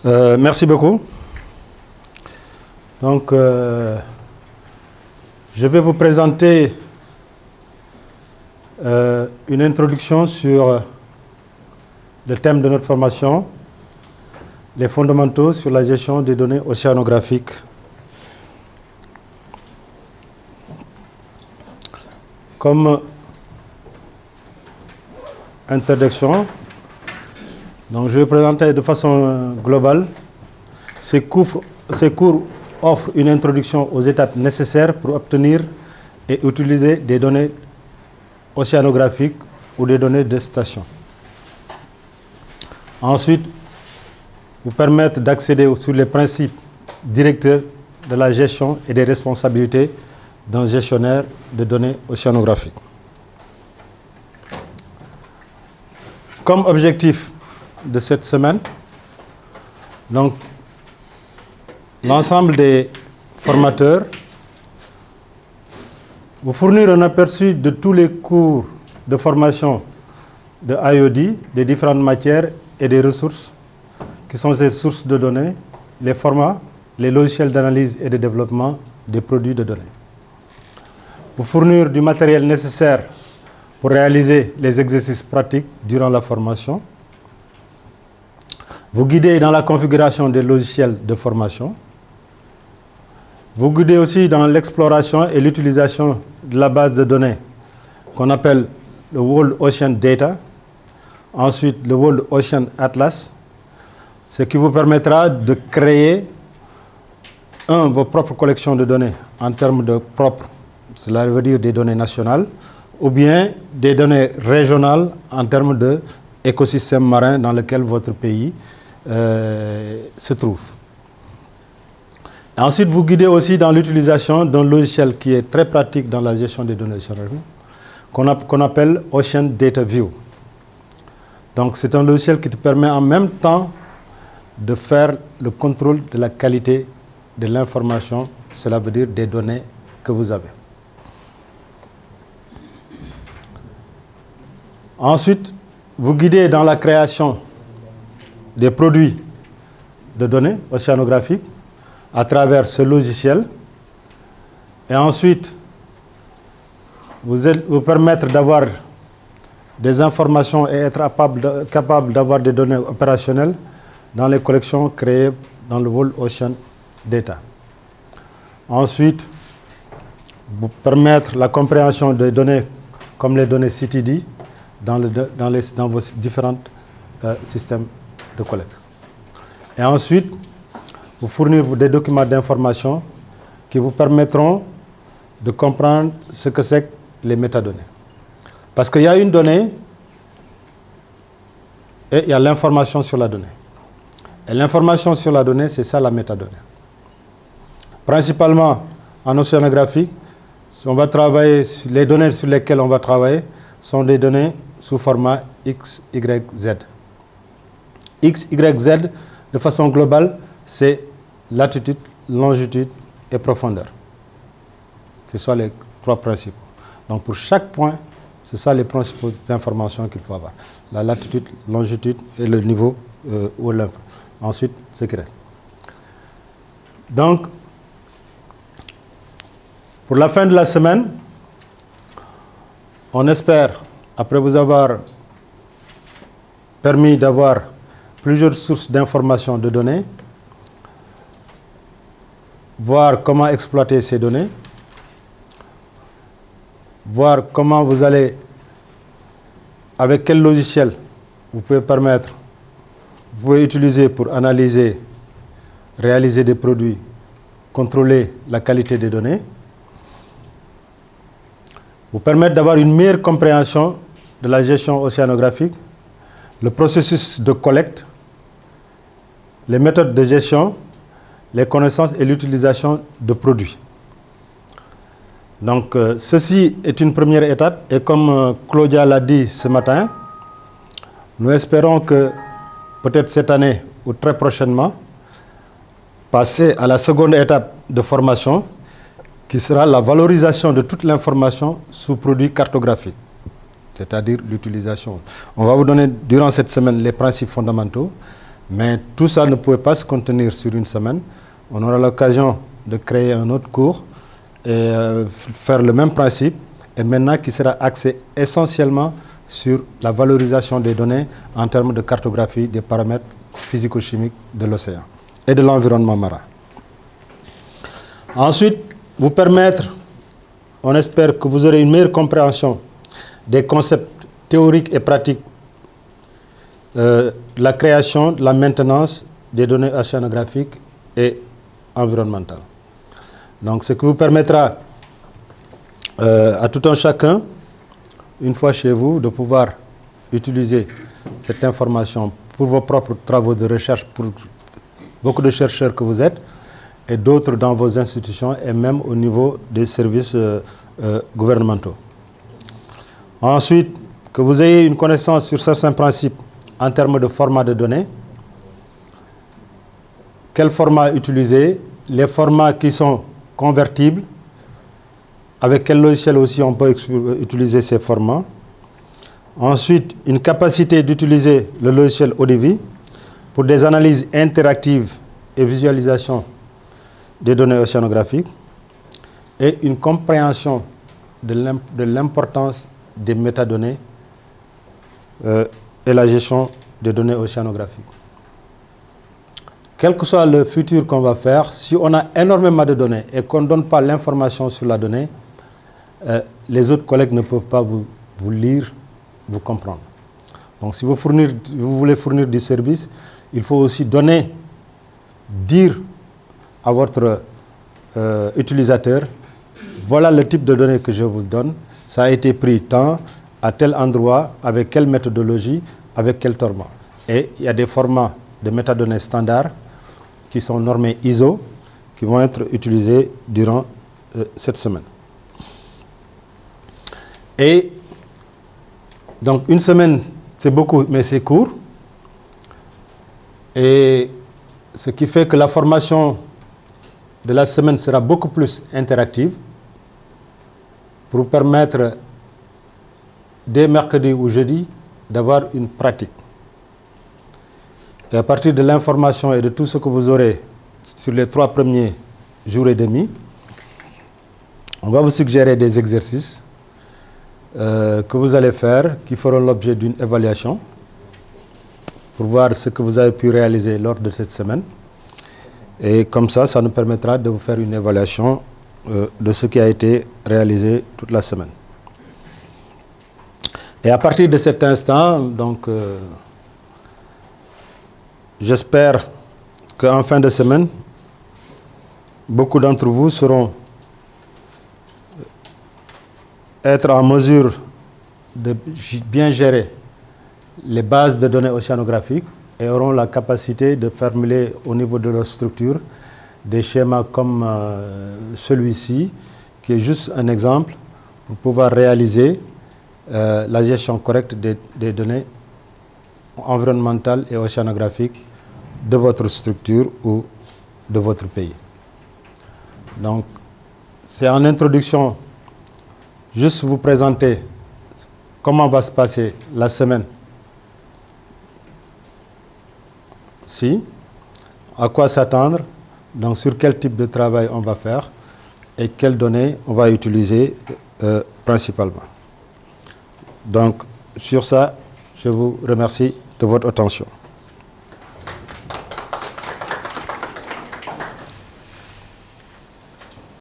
Merci beaucoup. Donc, je vais vous présenter une introduction sur le thème de notre formation, les fondamentaux sur la gestion des données océanographiques. Comme introduction, donc je vais présenter de façon globale. Ces cours offrent une introduction aux étapes nécessaires pour obtenir et utiliser des données océanographiques ou des données de station. Ensuite, vous permettre d'accéder sur les principes directeurs de la gestion et des responsabilités d'un gestionnaire de données océanographiques. Comme objectif de cette semaine, donc l'ensemble des formateurs vous fournir un aperçu de tous les cours de formation de IOD, des différentes matières et des ressources qui sont ces sources de données, les formats, les logiciels d'analyse et de développement des produits de données. Vous fournir du matériel nécessaire pour réaliser les exercices pratiques durant la formation. Vous guider dans la configuration des logiciels de formation. Vous guider aussi dans l'exploration et l'utilisation de la base de données qu'on appelle le World Ocean Data. Ensuite, le World Ocean Atlas, ce qui vous permettra de créer vos propres collections de données en termes de propres, cela veut dire des données nationales, ou bien des données régionales en termes d'écosystème marin dans lequel votre pays se trouve. Et ensuite, vous guidez aussi dans l'utilisation d'un logiciel qui est très pratique dans la gestion des données océanographiques, qu'on appelle Ocean Data View. Donc, c'est un logiciel qui te permet en même temps de faire le contrôle de la qualité de l'information, cela veut dire des données que vous avez. Ensuite, vous guidez dans la création des produits de données océanographiques à travers ce logiciel. Et ensuite, vous permettre d'avoir des informations et être capable d'avoir des données opérationnelles dans les collections créées dans le World Ocean Data. Ensuite, vous permettre la compréhension des données comme les données CTD dans vos différents systèmes de collecte. Et ensuite, vous fournir des documents d'information qui vous permettront de comprendre ce que c'est que les métadonnées. Parce qu'il y a une donnée et il y a l'information sur la donnée. Et l'information sur la donnée, c'est ça la métadonnée. Principalement en océanographie, on va travailler sur les données sur lesquelles on va travailler sont des données sous format X, Y, Z. X, Y, Z, de façon globale, c'est latitude, longitude et profondeur. Ce sont les trois principes. Donc pour chaque point, ce sont les principales informations qu'il faut avoir. La latitude, longitude et le niveau où l'œuvre. Ensuite, secret. Donc, pour la fin de la semaine, on espère, après vous avoir permis d'avoir plusieurs sources d'informations de données, voir comment exploiter ces données, voir comment vous allez, avec quel logiciel vous pouvez utiliser pour analyser, réaliser des produits, contrôler la qualité des données, vous permettre d'avoir une meilleure compréhension de la gestion océanographique, le processus de collecte, les méthodes de gestion, les connaissances et l'utilisation de produits. Donc, ceci est une première étape et comme Claudia l'a dit ce matin, nous espérons que peut-être cette année ou très prochainement, passer à la seconde étape de formation qui sera la valorisation de toute l'information sous produit cartographique, c'est-à-dire l'utilisation. On va vous donner durant cette semaine les principes fondamentaux, Mais tout ça ne pouvait pas se contenir sur une semaine. On aura l'occasion de créer un autre cours et faire le même principe, et maintenant qui sera axé essentiellement sur la valorisation des données en termes de cartographie des paramètres physico-chimiques de l'océan et de l'environnement marin. Ensuite, vous permettre, on espère que vous aurez une meilleure compréhension des concepts théoriques et pratiques, la création, la maintenance des données océanographiques et environnementales. Donc, ce qui vous permettra à tout un chacun, une fois chez vous, de pouvoir utiliser cette information pour vos propres travaux de recherche, pour beaucoup de chercheurs que vous êtes, et d'autres dans vos institutions et même au niveau des services gouvernementaux. Ensuite, que vous ayez une connaissance sur certains principes en termes de format de données. Quel format utiliser, les formats qui sont convertibles, avec quel logiciel aussi on peut utiliser ces formats. Ensuite, une capacité d'utiliser le logiciel ODV pour des analyses interactives et visualisation des données océanographiques, et une compréhension de l'importance des métadonnées et la gestion des données océanographiques. Quel que soit le futur qu'on va faire, si on a énormément de données et qu'on ne donne pas l'information sur la donnée, les autres collègues ne peuvent pas vous lire, vous comprendre. Donc si vous voulez fournir du service, il faut aussi dire à votre utilisateur, voilà le type de données que je vous donne, ça a été pris tant, à tel endroit, avec quelle méthodologie, avec quel format. Et il y a des formats de métadonnées standards qui sont normés ISO, qui vont être utilisés durant cette semaine. Et donc une semaine, c'est beaucoup, mais c'est court. Et ce qui fait que la formation de la semaine sera beaucoup plus interactive pour vous permettre, dès mercredi ou jeudi, d'avoir une pratique. Et à partir de l'information et de tout ce que vous aurez sur les 3 premiers jours et demi, on va vous suggérer des exercices que vous allez faire, qui feront l'objet d'une évaluation pour voir ce que vous avez pu réaliser lors de cette semaine. Et comme ça, ça nous permettra de vous faire une évaluation de ce qui a été réalisé toute la semaine. Et à partir de cet instant, donc, j'espère qu'en fin de semaine, beaucoup d'entre vous sauront être en mesure de bien gérer les bases de données océanographiques et auront la capacité de formuler au niveau de leur structure des schémas comme celui-ci, qui est juste un exemple pour pouvoir réaliser la gestion correcte des données environnementales et océanographiques de votre structure ou de votre pays. Donc, c'est en introduction, juste vous présenter comment va se passer la semaine. À quoi s'attendre, donc sur quel type de travail on va faire et quelles données on va utiliser principalement. Donc, sur ça, je vous remercie de votre attention.